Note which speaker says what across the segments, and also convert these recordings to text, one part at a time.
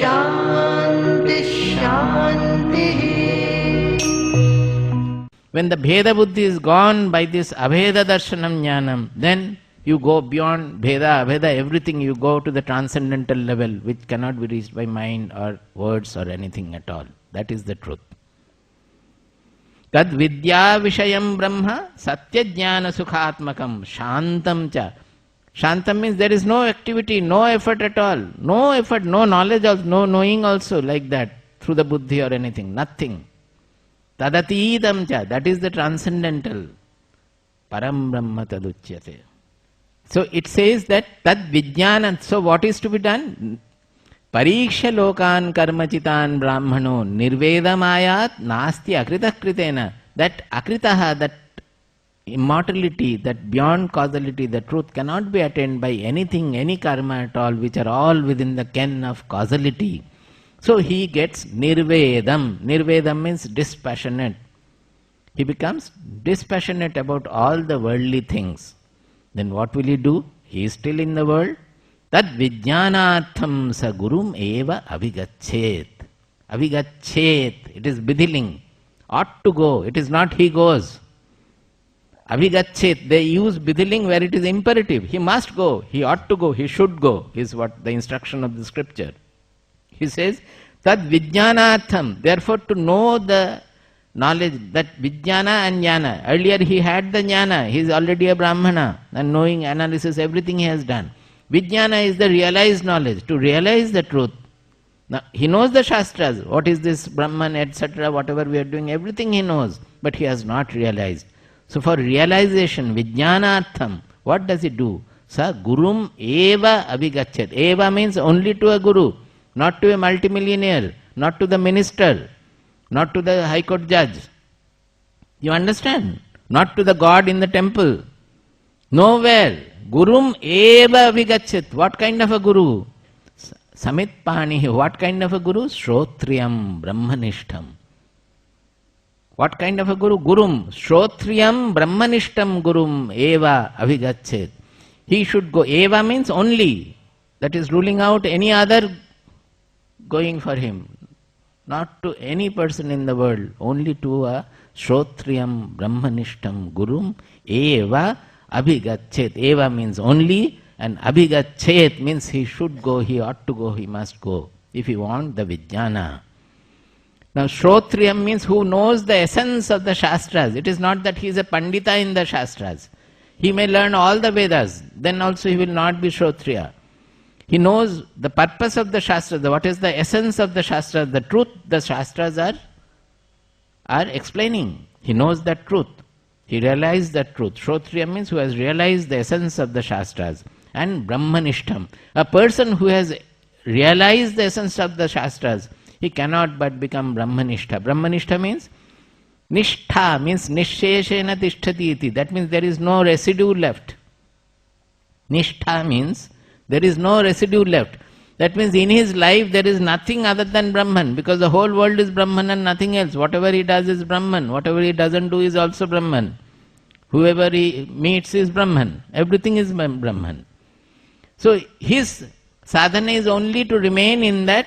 Speaker 1: Shanti Shanti.
Speaker 2: When the Bheda Buddhi is gone by this Abheda Darshanam Jnanam, then you go beyond Bheda, Abheda, everything, you go to the transcendental level which cannot be reached by mind or words or anything at all. That is the truth. Tad vidya vishayam brahma satya jnana sukhatmakam shantam cha. Shantam means there is no activity, no effort at all. No effort, no knowledge, also, no knowing also like that through the buddhi or anything, nothing. Tadatidam cha, that is the transcendental. Param brahma taduchyate. So it says that tad vijnana. So what is to be done? Pariksha lokan karmachitan brahmano nirvedamayat nasti akrita kritena. That akritaha, that immortality, that beyond causality, the truth cannot be attained by anything, any karma at all, which are all within the ken of causality. So he gets nirvedam. Nirvedam means dispassionate. He becomes dispassionate about all the worldly things. Then what will he do? He is still in the world. Tad vijnanatham sa gurum eva avigachet. Avigachet. It is Bidhiling. Ought to go. It is not he goes. Avigachet. They use Bidhiling where it is imperative. He must go. He ought to go. He should go. Is what the instruction of the scripture. He says, Tad vijnanatham. Therefore to know the knowledge, that vijnana and jnana. Earlier he had the jnana. He is already a brahmana. And knowing, analysis, everything he has done. Vijnana is the realized knowledge, to realize the truth. Now, he knows the Shastras, what is this Brahman, etc., whatever we are doing, everything he knows, but he has not realized. So for realization, Vijnanatham, what does he do? Sa Gurum eva abhigachyat. Eva means only to a Guru, not to a multimillionaire, not to the minister, not to the High Court judge. You understand? Not to the God in the temple. Nowhere. Gurum eva vigachyat. What kind of a guru? Samitpani. What kind of a guru? Shrotriyam Brahmanishtam. What kind of a guru? Gurum. Shrotriyam Brahmanishtam Gurum eva avigachyat. He should go. Eva means only. That is ruling out any other going for him. Not to any person in the world. Only to a Shrotriyam Brahmanishtam Gurum eva abhigachet. Eva means only, and abhigachet means he should go, he ought to go, he must go, if he wants the vijnana. Now Shrotriyam means who knows the essence of the Shastras. It is not that he is a Pandita in the Shastras. He may learn all the Vedas, then also he will not be Shrotriya. He knows the purpose of the Shastras, what is the essence of the Shastras, the truth the Shastras are explaining. He knows that truth. He realized that truth. Shrotriya means who has realized the essence of the Shastras. And Brahmanishtam. A person who has realized the essence of the Shastras, he cannot but become Brahmanishta. Brahmanishta means Nishtha, means Nisheshena Tishtati iti. That means there is no residue left. Nishtha means there is no residue left. That means in his life there is nothing other than Brahman, because the whole world is Brahman and nothing else. Whatever he does is Brahman. Whatever he doesn't do is also Brahman. Whoever he meets is Brahman. Everything is Brahman. So his sadhana is only to remain in that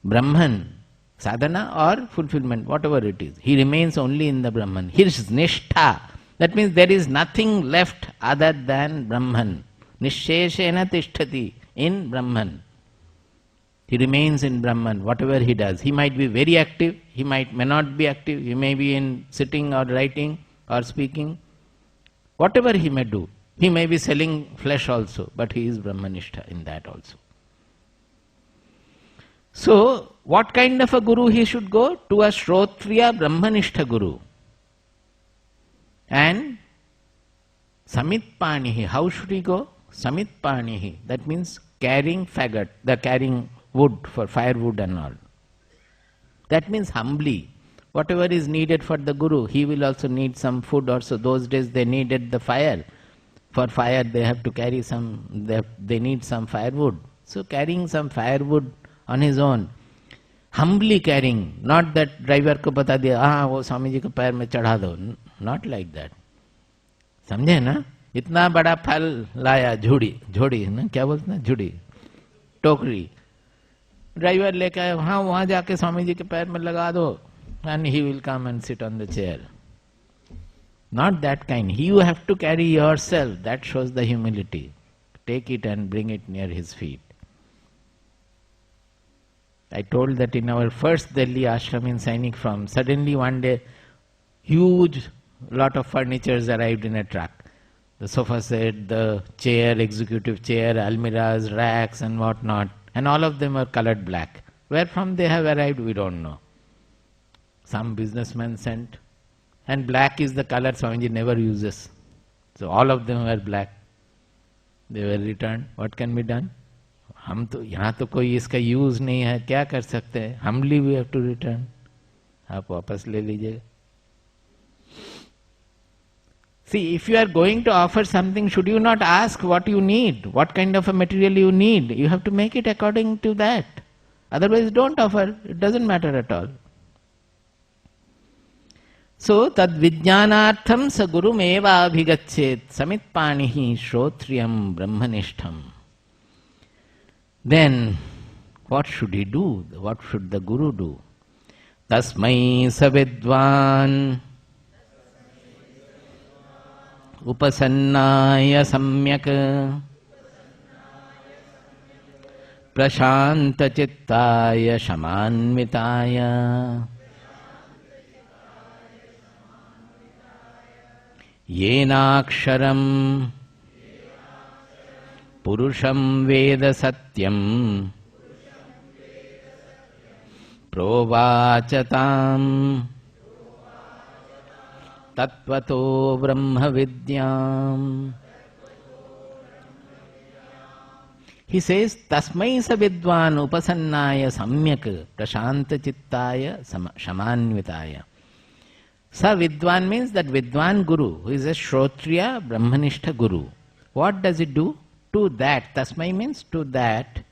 Speaker 2: Brahman. Sadhana or fulfillment, whatever it is. He remains only in the Brahman. His nishtha. That means there is nothing left other than Brahman. Nisheshena tishtati. In Brahman. He remains in Brahman, whatever he does. He might be very active, he may not be active, he may be in sitting or writing or speaking. Whatever he may do. He may be selling flesh also, but he is Brahmanishta in that also. So, what kind of a guru he should go? To a Shrotriya Brahmanishta guru. And Samitpanihi. How should he go? Samitpanihi. That means carrying faggot, carrying wood for firewood and all. That means humbly. Whatever is needed for the guru, he will also need some food also. Those days they needed the fire. For fire they have to carry some, they need some firewood. So carrying some firewood on his own. Humbly carrying. Not that driver ko bata diya, wo Swami ji ko पैर में चढ़ा दो. Not like that. समझे ना? इतना बड़ा फल लाया, झोड़ी, ना क्या बोलते हैं, झोड़ी, टोकरी, ड्राइवर लेके आए, हाँ वहां जाके स्वामी जी के पैर में लगा दो, and he will come and sit on the chair. Not that kind. You have to carry yourself. That shows the humility. Take it and bring it near his feet. I told that in our first Delhi ashram in Sainik Farm, suddenly one day, huge lot of furnitures arrived in a truck. The sofa set, the chair, executive chair, almirahs, racks and whatnot. And all of them were colored black. Where from they have arrived, we don't know. Some businessman sent. And black is the color Swamiji never uses. So all of them were black. They were returned. What can be done? हम तो यहाँ तो कोई इसका use नहीं है, क्या कर सकते हैं? Humbly we have to return. आप वापस ले लीजिए. See, if you are going to offer something, should you not ask what you need? What kind of a material you need? You have to make it according to that. Otherwise don't offer. It doesn't matter at all. So, tad vijnanartham sa gurum eva abhigachet samitpanihi shrotriyam brahmanishtham. Then, what should he do? What should the guru do? Tasmai savidvan upasannaya samyak prashanta chittaya shamanmitaya येनाक्षरम् पुरुषं वेद सत्यम् प्रोवाच ताम् तत्त्वतो ब्रह्म विद्याम्. He says, Tasmai sa vidvan upasannaya samyak prashanta chittaya shamanvitaya. Sa Vidwan means that Vidwan Guru, who is a Shrotriya Brahmanishta Guru. What does it do? To that, Tasmai means to that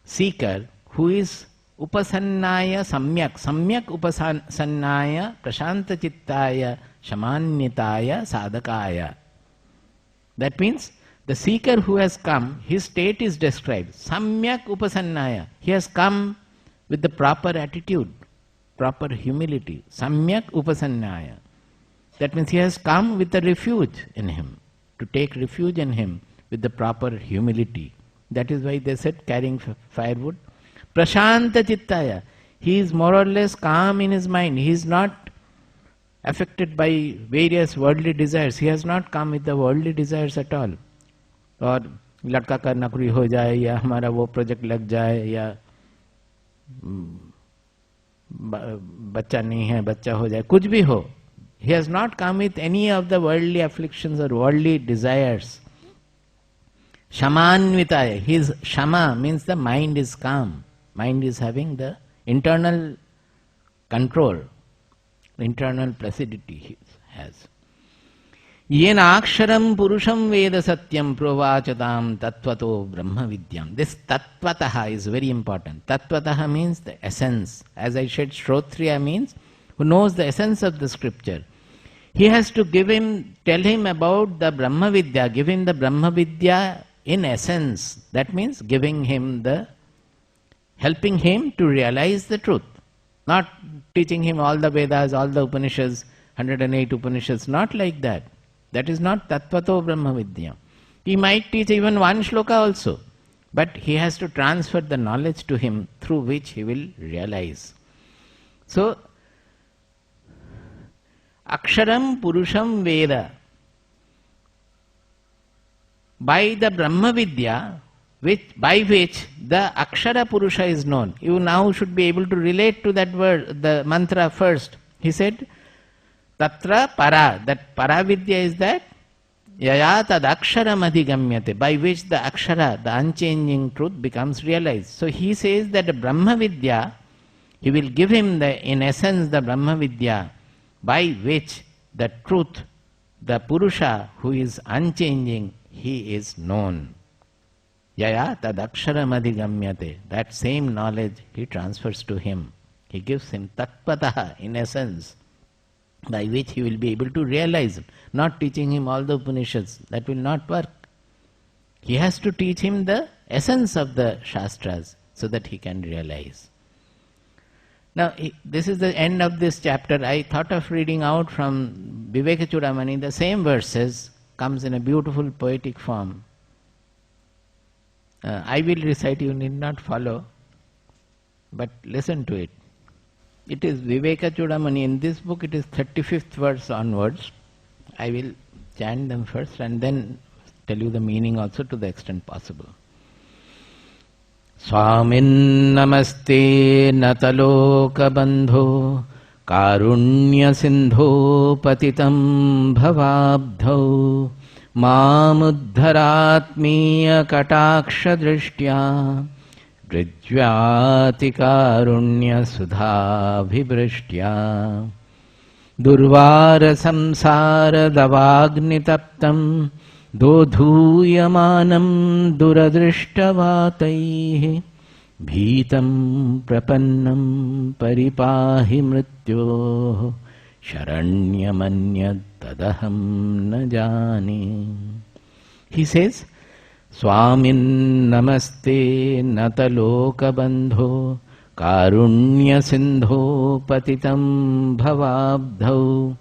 Speaker 2: seeker who is Upasannaya Samyak, Samyak Upasannaya Prashanta Chittaya Shamanyataya Sadakaya. That means the seeker who has come, his state is described. Samyak Upasannaya. He has come with the proper attitude, proper humility. Samyak upasannaya. That means he has come with a refuge in him, to take refuge in him with the proper humility. That is why they said carrying firewood. Prashanta chittaya. He is more or less calm in his mind. He is not affected by various worldly desires. He has not come with the worldly desires at all. और लड़का का नौकरी हो जाए या हमारा वो project लग जाए या बच्चा नहीं है बच्चा हो जाए, कुछ भी हो. He has not come with any of the worldly afflictions or worldly desires. Shamanvitaya. His shama means the mind is calm. Mind is having the internal control, internal placidity he has. Yena aksharam purusham veda satyam provachatam tattvato brahma vidyam. This tattvataha is very important. Tattvataha means the essence. As I said, Shrotriya means who knows the essence of the scripture. He has to tell him about the Brahma Vidya, give him the Brahma Vidya in essence. That means helping him to realize the truth. Not teaching him all the Vedas, all the Upanishads, 108 Upanishads, not like that. That is not Tattvato Brahma Vidya. He might teach even one shloka also, but he has to transfer the knowledge to him through which he will realize. So, Aksharam Purusham Veda. By the Brahma Vidya, by which the Akshara Purusha is known. You now should be able to relate to that word, the mantra first. He said, Tatra para, that para vidya is that yaya tad aksharam adhigamyate, by which the akshara, the unchanging truth becomes realized. So he says that the Brahma Vidya, he will give him in essence the Brahma Vidya, by which the truth, the Purusha who is unchanging, he is known. Yaya tad aksharam adhigamyate, that same knowledge he transfers to him. He gives him tattvataha in essence, by which he will be able to realize. Not teaching him all the Upanishads, that will not work. He has to teach him the essence of the Shastras, so that he can realize. Now, this is the end of this chapter. I thought of reading out from Vivekachudamani. The same verses comes in a beautiful poetic form. I will recite, you need not follow, but listen to it. It is Vivekachudamani. In this book it is 35th verse onwards. I will chant them first and then tell you the meaning also to the extent possible. Swamin namaste nataloka bandho karunya sindho patitam bhavabdho mamuddharatmiya kataksha drishtya drijyati karunya sudhabhibristya durvara samsara davagnitaptam dodhuyamanam duradrishtavatai bhitam prapannam paripahi mrityo sharanyamanyad tadaham na jane. He says, Swamin namaste nataloka bandho karunya sindho patitam bhavabdho.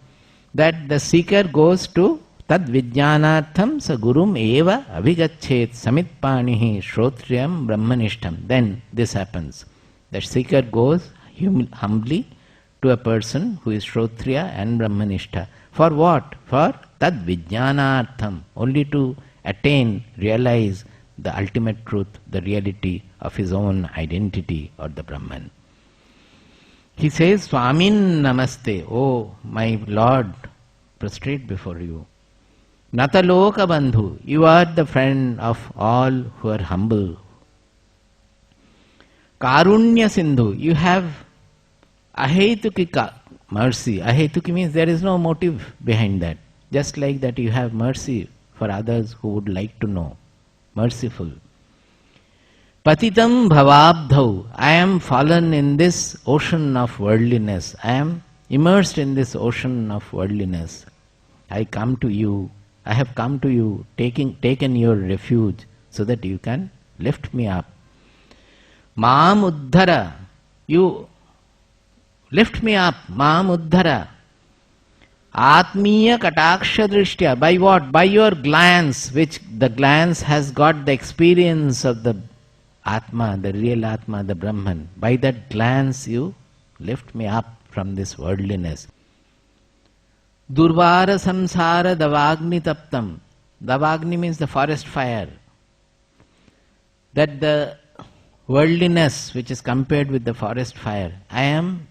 Speaker 2: That the seeker goes to tad vijnanatham sa gurum eva abhigachet samitpanihi shrotriyam brahmanishtam. Then this happens. The seeker goes humbly to a person who is shrotriya and brahmanishta. For what? For tad vijnanatham. Only to attain, realize the ultimate truth, the reality of his own identity or the Brahman. He says, Swamin namaste. Oh, my Lord, prostrate before you. Nataloka bandhu. You are the friend of all who are humble. Karunya sindhu. You have ahetukika mercy. Ahetuki means there is no motive behind that. Just like that you have mercy for others who would like to know. Merciful. Patitam bhavabdhau. I am fallen in this ocean of worldliness. I am immersed in this ocean of worldliness. I come to you. I have come to you, taken your refuge so that you can lift me up. Maam uddhara. You lift me up. Maam uddhara. Atmiya kataksha drishtya. By what? By your glance, which the glance has got the experience of the Atma, the real Atma, the Brahman. By that glance you lift me up from this worldliness. Durvara samsara davagni taptam. Davagni means the forest fire. That the worldliness which is compared with the forest fire. I am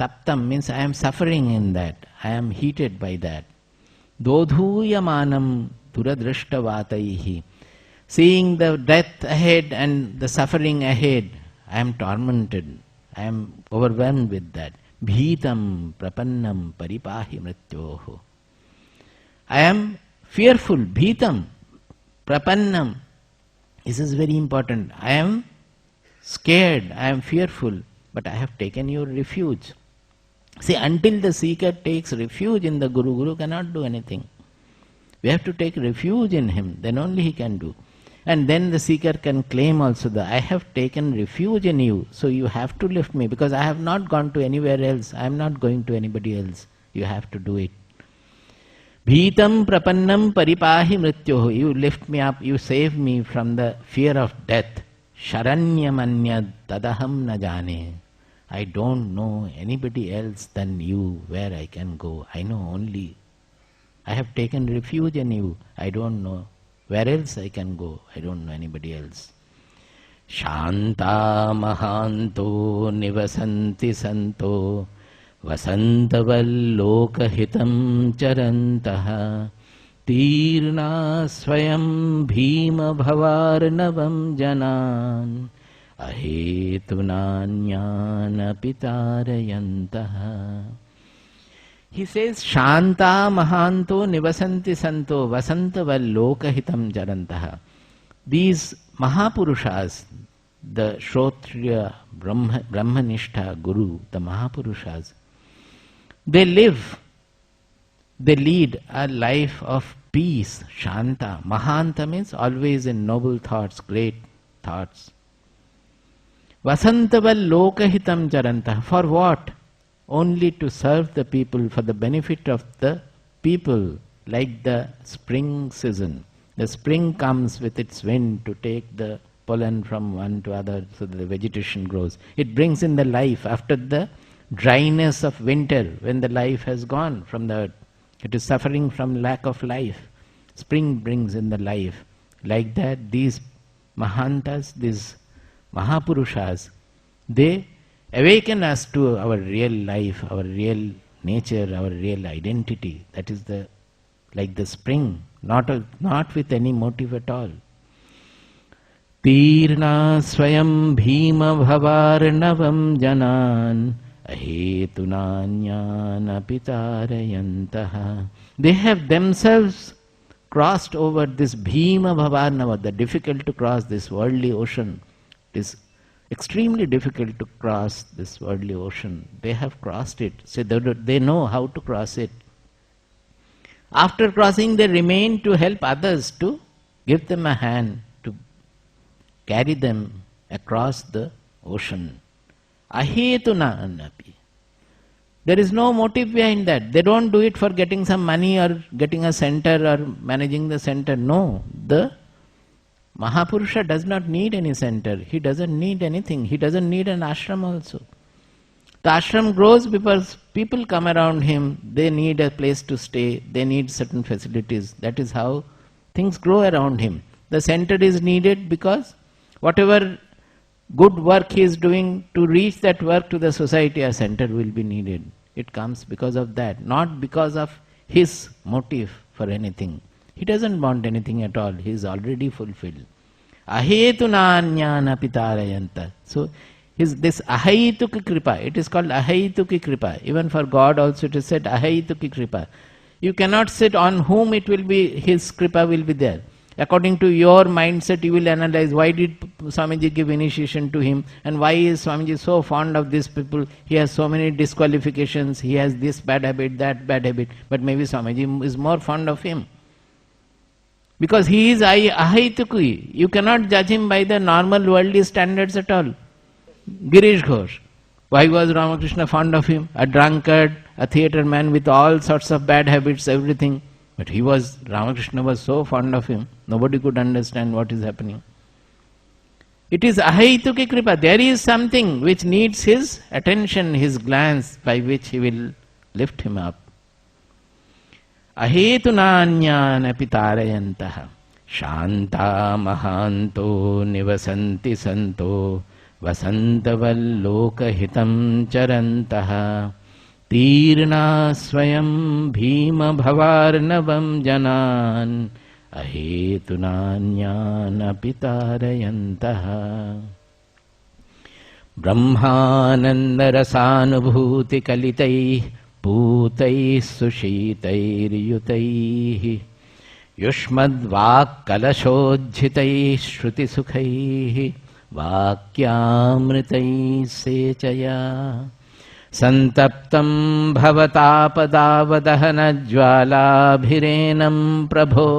Speaker 2: taptam means I am suffering in that. I am heated by that. Dodhuyamanam duradrishtavataihi. Seeing the death ahead and the suffering ahead, I am tormented. I am overwhelmed with that. Bhitam prapannam paripahi mrityoho. I am fearful. Bhitam prapannam. This is very important. I am scared. I am fearful. But I have taken your refuge. See, until the seeker takes refuge in the Guru, Guru cannot do anything. We have to take refuge in him, then only he can do. And then the seeker can claim also that I have taken refuge in you, so you have to lift me, because I have not gone to anywhere else. I am not going to anybody else. You have to do it. Bhitam prapannam paripahi mrityoho. You lift me up, you save me from the fear of death. Sharanyamanyad tadaham na jane. I don't know anybody else than you where I can go. I know only. I have taken refuge in you. I don't know where else I can go. I don't know anybody else. Shanta mahanto nivasanti santo vasantavallokahitam charantaha tirna swayam bhima bhavarnavam janan ahetunanyana pitarayantaha. He says, Shanta mahanto nivasanti santo vasantavallokahitam charantaha. These Mahapurushas, the Shrotriya, Brahmanishta, Guru, the Mahapurushas, they lead a life of peace, Shanta. Mahanta means always in noble thoughts, great thoughts. Vasantaval lokahitam charanta. For what? Only to serve the people, for the benefit of the people, like the spring season. The spring comes with its wind to take the pollen from one to other so that the vegetation grows. It brings in the life after the dryness of winter, when the life has gone from the earth. It is suffering from lack of life. Spring brings in the life. Like that, these Mahantas, these Mahapurushas, they awaken us to our real life, our real nature, our real identity. That is like the spring, not with any motive at all. Tirna swayam bhima bhavarnavam janan ahetunanyana pitarayantaha. They have themselves crossed over this bhima bhavarnava, the difficult to cross, this worldly ocean. It is extremely difficult to cross this worldly ocean. They have crossed it, so they know how to cross it. After crossing, they remain to help others, to give them a hand, to carry them across the ocean. Ahetuna annapi. There is no motive behind that. They don't do it for getting some money or getting a center or managing the center. No, the Mahapurusha does not need any center. He doesn't need anything. He doesn't need an ashram also. The ashram grows because people come around him. They need a place to stay. They need certain facilities. That is how things grow around him. The center is needed because whatever good work he is doing, to reach that work to the society, a center will be needed. It comes because of that, not because of his motive for anything. He doesn't want anything at all. He is already fulfilled. Ahetunanyana pitarayanta. So this ahaituki kripa, it is called ahaituki kripa. Even for God also it is said ahaituki kripa. You cannot sit on whom it will be, his kripa will be there. According to your mindset, you will analyze why did Swamiji give initiation to him, and why is Swamiji so fond of these people. He has so many disqualifications, he has this bad habit, that bad habit, but maybe Swamiji is more fond of him. Because he is ahaitukui. You cannot judge him by the normal worldly standards at all. Girish Ghosh. Why was Ramakrishna fond of him? A drunkard, a theatre man with all sorts of bad habits, everything. But Ramakrishna was so fond of him, nobody could understand what is happening. It is ahaituki kripa. There is something which needs his attention, his glance, by which he will lift him up. Ahetunanyana pitarayantaha shanta mahanto nivasanti santo vasantavallokahitam charantaha tirna swayam bhima bhavarnavam janan ahetunanyana pitarayantaha brahmananda rasanubhuti kalitai Bhutay sushitairyutaihi yushmad kalashodjhitai shruti sukhaihi vakyamritai sechaya santaptam bhavatapadavadahana jwalabhirenam prabho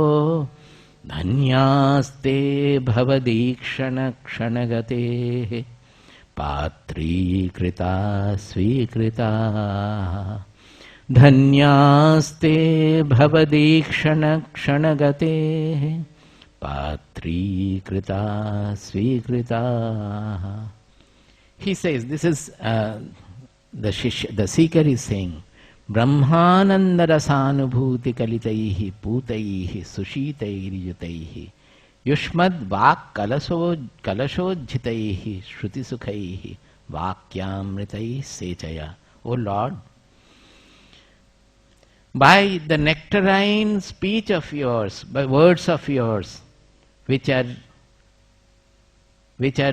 Speaker 2: dhanyaste bhavadikshana kshanagate patrikrita svikrita Dhanyaste bhavadikshana kshanagate patrikrita svikrita. He says, this is the seeker is saying, Brahmananda rasanubhuti kalitaihi putaihi sushitairyutaihi yushmad vak kalashojjitaihi shruti sukhaihi vakyamritai sechaya. O Lord, by the nectarine speech of yours, by words of yours, which are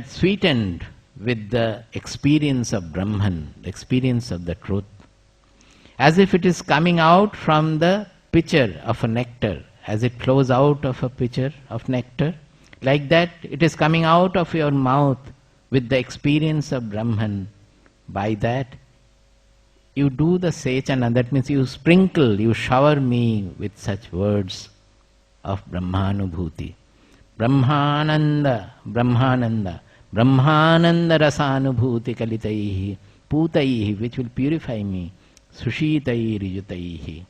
Speaker 2: sweetened with the experience of Brahman, the experience of the truth, as if it is coming out from the pitcher of a nectar, as it flows out of a pitcher of nectar, like that it is coming out of your mouth with the experience of Brahman. By that you do the sechana, that means you sprinkle, you shower me with such words of Brahmanubhuti. Brahmananda, Brahmananda rasanubhuti kalitaihi putaihi, which will purify me, sushitai rijutaihi,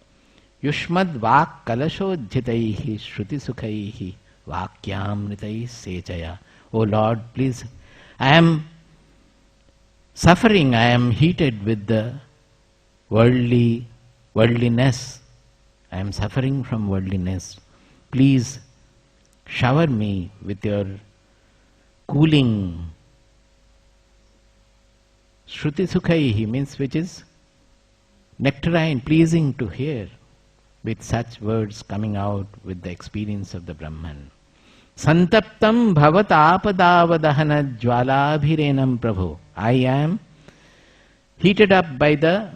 Speaker 2: yushmad vak kalashodhyataihi shruti sukhaihi vakyamritai sechaya. O Lord, please, I am suffering, I am heated with the worldliness. I am suffering from worldliness. Please shower me with your cooling. Shruti Sukhaihi means which is nectarine, pleasing to hear, with such words coming out with the experience of the Brahman. Santaptam bhavataapadavadahana jwalabhirenam prabhu. I am heated up by the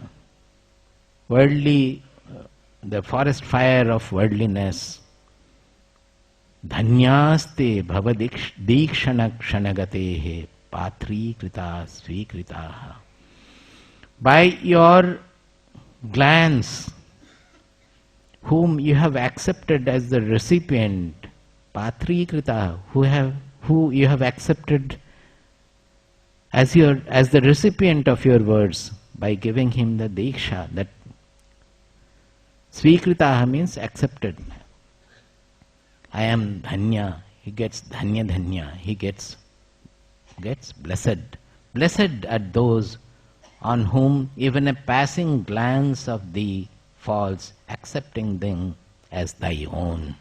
Speaker 2: worldly, the forest fire of worldliness. Dhanyaste bhavadikshana kshanagatehe patri krita svikritaha. By your glance, whom you have accepted as the recipient, patri krita, who you have accepted as the recipient of your words, by giving him the diksha, that svikritaha means accepted. I am dhanya, he gets dhanya, he gets blessed. Blessed are those on whom even a passing glance of thee falls, accepting them as thy own.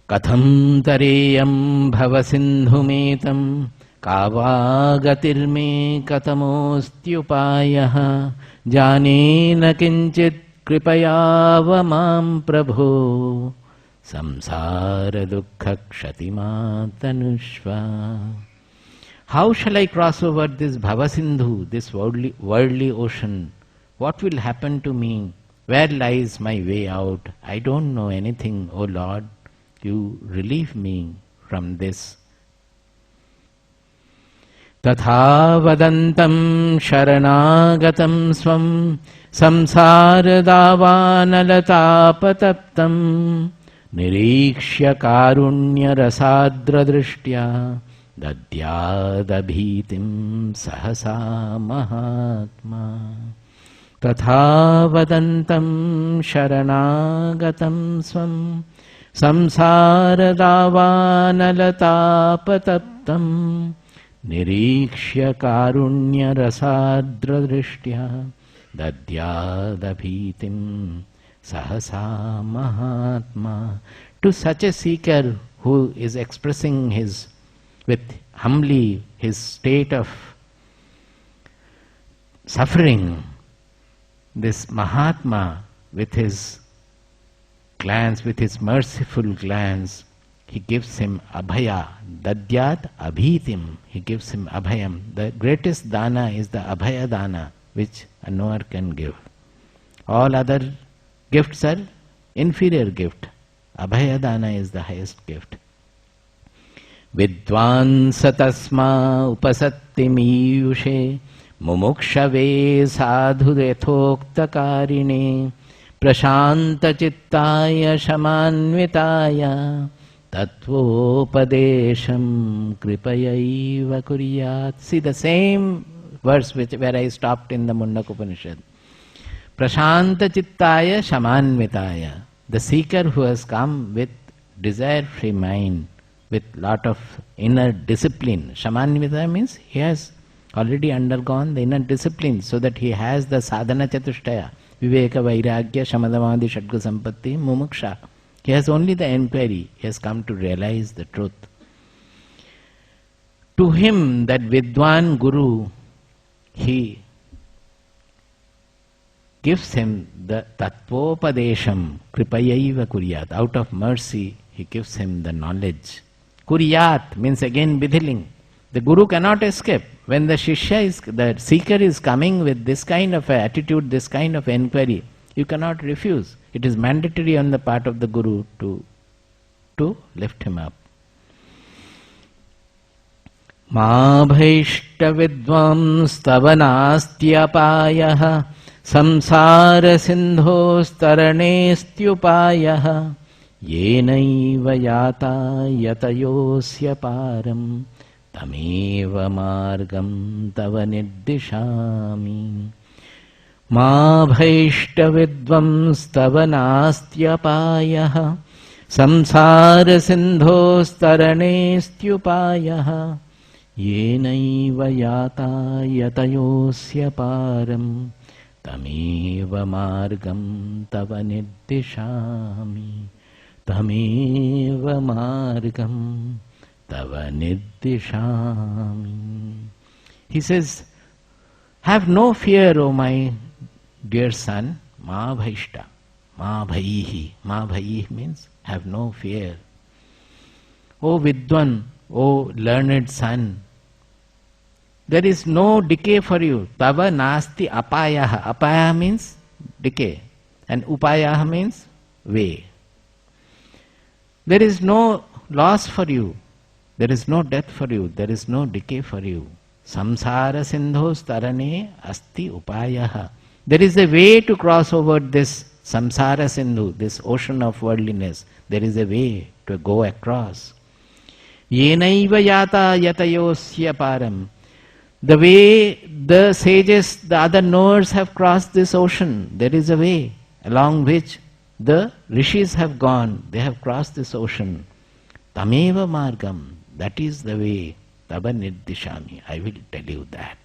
Speaker 2: Katham tareyam bhavasindhumetam kavagatirme katamostyupayaha janena kinchit kripayava mam prabho samsara dukkha kshatimatanushva. How shall I cross over this bhavasindhu, this worldly ocean? What will happen to me? Where lies my way out? I don't know anything, O Lord. You relieve me from this. Tatha vadantam sharanagatam swam samsara davanalatāpataptam nirikshya karunya rasadra drishtya dadyadabhitim sahasa mahatma. Tatha vadantam sharanagatam swam samsara davanalatāpataptam nirikshya karunya rasadra drishtya dadyadabhitim sahasa mahatma. To such a seeker who is expressing with humbly his state of suffering, this Mahatma with his glance, with his merciful glance, he gives him abhaya, dadyat abhitim, he gives him abhayam. The greatest dana is the abhaya dana, which a knower can give. All other gifts are inferior gift. Abhaya dana is the highest gift. Vidwan satasma upasattimiyushe mumukshave sadhu yethoktakarine prashanta chittaya shamanvitaya tatvopadesham kripayaiva kuryat. See the same verse where I stopped in the Mundaka Upanishad. Prashanta chittaya shamanvitaya. The seeker who has come with desire-free mind, with lot of inner discipline. Shamanvitaya means he has already undergone the inner discipline, so that he has the sadhana chatushtaya. Viveka, Vairagya, Shamadamadi, Shadga Sampatti, Mumuksha. He has only the enquiry. He has come to realize the truth. To him, that Vidwan Guru, he gives him the Tattvopadesham, Kripayaiva Kuryat. Out of mercy, he gives him the knowledge. Kuryat means again Vidhiling. The Guru cannot escape. When the the seeker is coming with this kind of attitude, this kind of enquiry, you cannot refuse. It is mandatory on the part of the Guru to lift him up. Ma bhaishta vidvam stavanastyapayah samsara sindho staranestyupayah येनैव याता यतयोऽस्य पारं तमेव मार्गं तव निर्दिशामि मा भैष्टविद्वंस्तव नास्त्यपायः संसारसिन्धोस्तरणेऽस्त्युपायः येनैव याता यतयोऽस्य पारं तमेव मार्गं तव निर्दिशामि तमेव मार्गं तव निर्दिशामि. He says, have no fear, O my dear son, ma bhaishta, ma bhaihi. Ma bhaihi means have no fear. O Vidwan, O learned son, there is no decay for you. Tava nasti apayaha. Apaya means decay, and upayaha means way. There is no loss for you. There is no death for you. There is no decay for you. Samsara sindhos tarane asti upayaha. There is a way to cross over this samsara sindhu, this ocean of worldliness. There is a way to go across. Yenaiva yata yatayosya param. The way the sages, the other knowers have crossed this ocean, there is a way along which the rishis have gone. They have crossed this ocean. Tameva margam. That is the way. Tava nirdishami. I will tell you that.